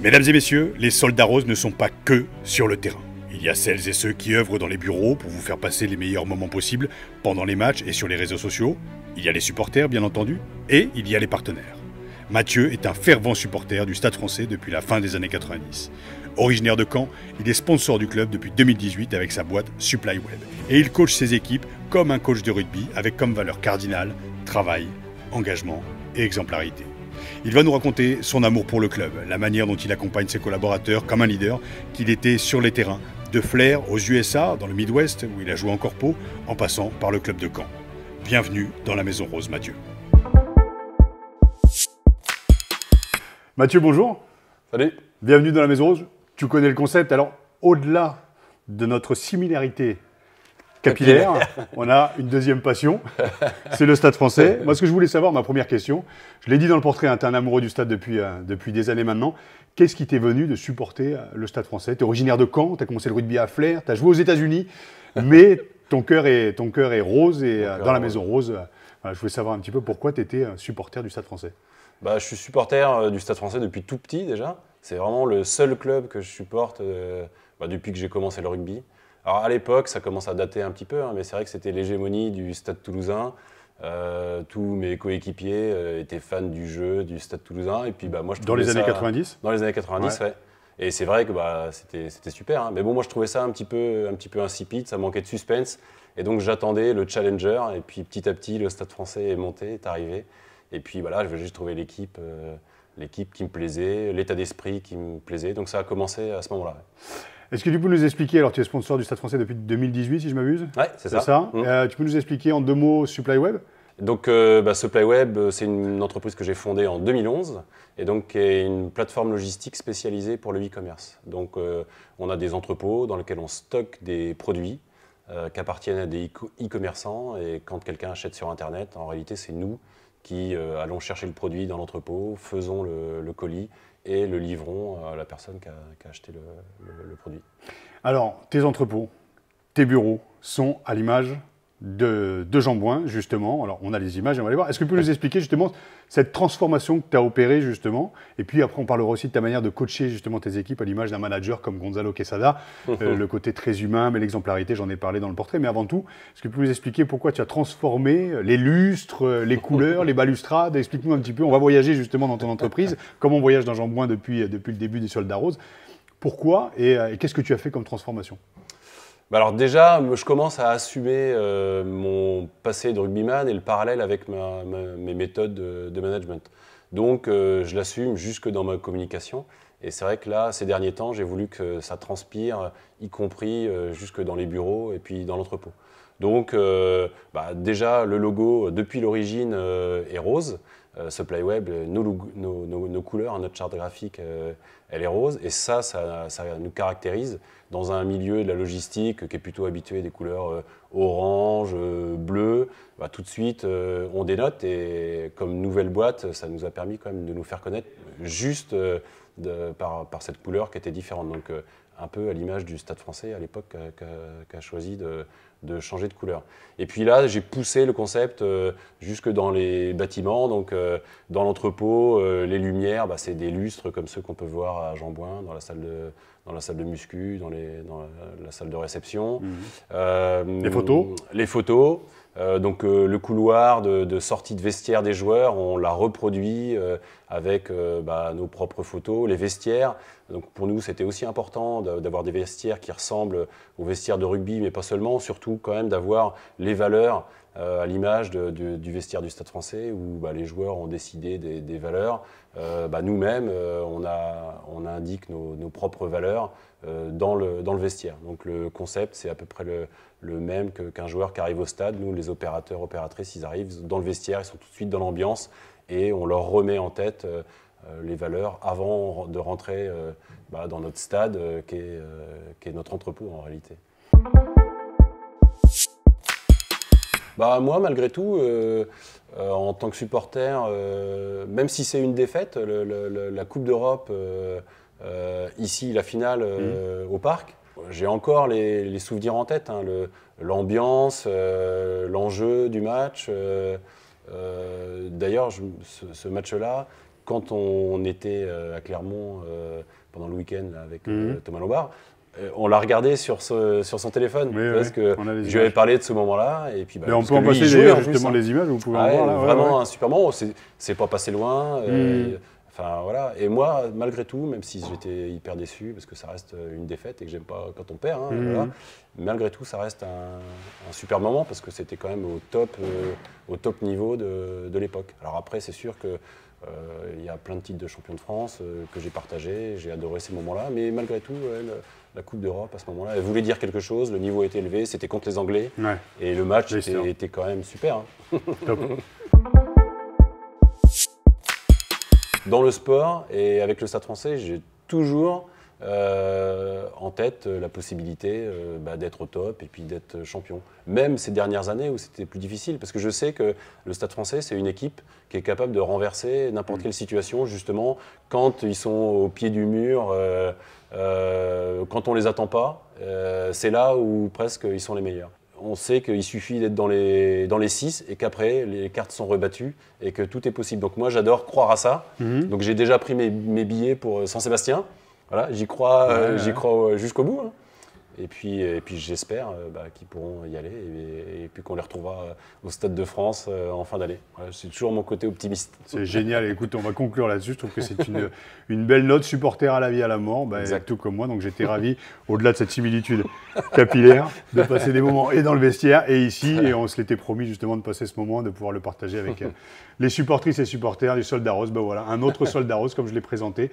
Mesdames et messieurs, les soldats roses ne sont pas que sur le terrain. Il y a celles et ceux qui œuvrent dans les bureaux pour vous faire passer les meilleurs moments possibles pendant les matchs et sur les réseaux sociaux. Il y a les supporters, bien entendu, et il y a les partenaires. Mathieu est un fervent supporter du Stade Français depuis la fin des années 90. Originaire de Caen, il est sponsor du club depuis 2018 avec sa boîte Supply Web. Et il coach ses équipes comme un coach de rugby avec comme valeur cardinale travail, engagement et exemplarité. Il va nous raconter son amour pour le club, la manière dont il accompagne ses collaborateurs comme un leader qu'il était sur les terrains, de Flair aux USA, dans le Midwest où il a joué en corpo, en passant par le club de Caen. Bienvenue dans la Maison Rose, Mathieu. Mathieu, bonjour. Salut. Bienvenue dans la Maison Rose. Tu connais le concept. Alors, au-delà de notre similarité capillaire, on a une deuxième passion, c'est le Stade Français. Moi, ce que je voulais savoir, ma première question, je l'ai dit dans le portrait, tu es un amoureux du Stade depuis des années maintenant. Qu'est-ce qui t'est venu de supporter le Stade Français? Tu es originaire de Caen, tu as commencé le rugby à Flair, tu as joué aux États-Unis, mais ton cœur est rose et dans la Maison Rose, je voulais savoir un petit peu pourquoi tu étais supporter du Stade Français. Je suis supporter du Stade Français depuis tout petit déjà. C'est vraiment le seul club que je supporte depuis que j'ai commencé le rugby. Alors à l'époque, ça commence à dater un petit peu, mais c'est vrai que c'était l'hégémonie du Stade Toulousain. Tous mes coéquipiers étaient fans du jeu, du Stade Toulousain. Et puis moi, je dans les années 90 ? Dans les années 90, ouais. Et c'est vrai que c'était super. Mais bon, moi, je trouvais ça un petit peu insipide, ça manquait de suspense. Et donc, j'attendais le challenger. Et puis, petit à petit, le Stade Français est monté, est arrivé. Et puis, voilà, je veux juste trouver l'équipe qui me plaisait, l'état d'esprit qui me plaisait. Donc, ça a commencé à ce moment-là. Est-ce que tu peux nous expliquer, alors tu es sponsor du Stade Français depuis 2018 si je m'abuse? Oui, c'est ça. Tu peux nous expliquer en deux mots Supply Web? Donc Supply Web, c'est une entreprise que j'ai fondée en 2011 et donc qui est une plateforme logistique spécialisée pour le e-commerce. Donc on a des entrepôts dans lesquels on stocke des produits qui appartiennent à des e-commerçants et quand quelqu'un achète sur Internet, en réalité c'est nous qui allons chercher le produit dans l'entrepôt, faisons le colis et le livrons à la personne qui a acheté le produit. Alors, tes entrepôts, tes bureaux sont à l'image de Jean Bouin, justement. Alors, on a les images, on va les voir. Est-ce que tu peux nous expliquer justement cette transformation que tu as opérée, justement? Et puis après, on parlera aussi de ta manière de coacher justement tes équipes à l'image d'un manager comme Gonzalo Quesada. Le côté très humain, mais l'exemplarité, j'en ai parlé dans le portrait. Mais avant tout, est-ce que tu peux nous expliquer pourquoi tu as transformé les lustres, les couleurs, les balustrades? Explique-nous un petit peu. On va voyager justement dans ton entreprise, comme on voyage dans Jean Bouin depuis le début des Soldats Roses. Pourquoi et qu'est-ce que tu as fait comme transformation? Alors déjà, je commence à assumer mon passé de rugbyman et le parallèle avec mes méthodes de management. Donc je l'assume jusque dans ma communication. Et c'est vrai que là, ces derniers temps, j'ai voulu que ça transpire, y compris jusque dans les bureaux et puis dans l'entrepôt. Donc déjà, le logo, depuis l'origine, est rose. Supply Web, nos couleurs, notre charte graphique, elle est rose. Et ça nous caractérise dans un milieu de la logistique qui est plutôt habitué des couleurs orange, bleu. Tout de suite, on dénote. Et comme nouvelle boîte, ça nous a permis quand même de nous faire connaître juste par cette couleur qui était différente. Donc un peu à l'image du Stade Français à l'époque qui a choisi de changer de couleur. Et puis là, j'ai poussé le concept jusque dans les bâtiments, donc dans l'entrepôt, les lumières, c'est des lustres comme ceux qu'on peut voir à Jean Bouin, dans la salle de muscu, dans la salle de réception. Les photos. Les photos. Donc le couloir de sortie de vestiaire des joueurs, on l'a reproduit avec nos propres photos, les vestiaires. Donc pour nous, c'était aussi important d'avoir des vestiaires qui ressemblent aux vestiaires de rugby, mais pas seulement, surtout quand même d'avoir les valeurs à l'image du vestiaire du Stade Français où les joueurs ont décidé des valeurs. Nous-mêmes, on indique nos propres valeurs dans le vestiaire. Donc le concept, c'est à peu près le même qu'un joueur qui arrive au stade. Nous, les opérateurs, opératrices, ils arrivent dans le vestiaire, ils sont tout de suite dans l'ambiance et on leur remet en tête les valeurs avant de rentrer dans notre stade qui est notre entrepôt en réalité. Moi, malgré tout, en tant que supporter, même si c'est une défaite, la Coupe d'Europe, ici, la finale au Parc, j'ai encore les souvenirs en tête, l'ambiance, l'enjeu du match. D'ailleurs, ce match-là, quand on était à Clermont pendant le week-end là, avec Thomas Lombard, on l'a regardé sur son téléphone, parce que je lui avais parlé de ce moment-là. Et puis, on peut en passer d'ailleurs justement les images, vous pouvez en voir là. Vraiment un super moment, c'est pas passé loin. Enfin voilà, et moi, malgré tout, même si j'étais hyper déçu, parce que ça reste une défaite et que j'aime pas quand on perd, voilà, malgré tout, ça reste un super moment, parce que c'était quand même au top niveau de l'époque. Alors après, c'est sûr que il y a plein de titres de champion de France que j'ai partagés, j'ai adoré ces moments-là, mais malgré tout, la Coupe d'Europe à ce moment-là, elle voulait dire quelque chose, le niveau était élevé, c'était contre les Anglais, et le match était quand même super. Top. Dans le sport et avec le Stade Français, j'ai toujours en tête la possibilité d'être au top et puis d'être champion. Même ces dernières années où c'était plus difficile, parce que je sais que le Stade Français, c'est une équipe qui est capable de renverser n'importe quelle situation, justement, quand ils sont au pied du mur, quand on ne les attend pas, c'est là où presque ils sont les meilleurs. On sait qu'il suffit d'être dans les 6 et qu'après, les cartes sont rebattues et que tout est possible. Donc moi, j'adore croire à ça. Donc j'ai déjà pris mes billets pour Saint-Sébastien. Voilà, j'y crois jusqu'au bout. Et puis j'espère qu'ils pourront y aller et puis qu'on les retrouvera au Stade de France en fin d'année. Voilà, c'est toujours mon côté optimiste. C'est génial. Écoute, on va conclure là-dessus. Je trouve que c'est une belle note, supporter à la vie, à la mort, tout comme moi. Donc j'étais ravi, au-delà de cette similitude capillaire, de passer des moments et dans le vestiaire et ici. Et on se l'était promis justement de passer ce moment, de pouvoir le partager avec les supportrices et supporters du Soldats Roses. Voilà, un autre Soldats Roses comme je l'ai présenté.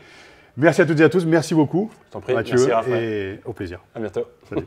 Merci à toutes et à tous, merci beaucoup. Je t'en prie, Mathieu, merci Raphaël. Et au plaisir. À bientôt. Salut.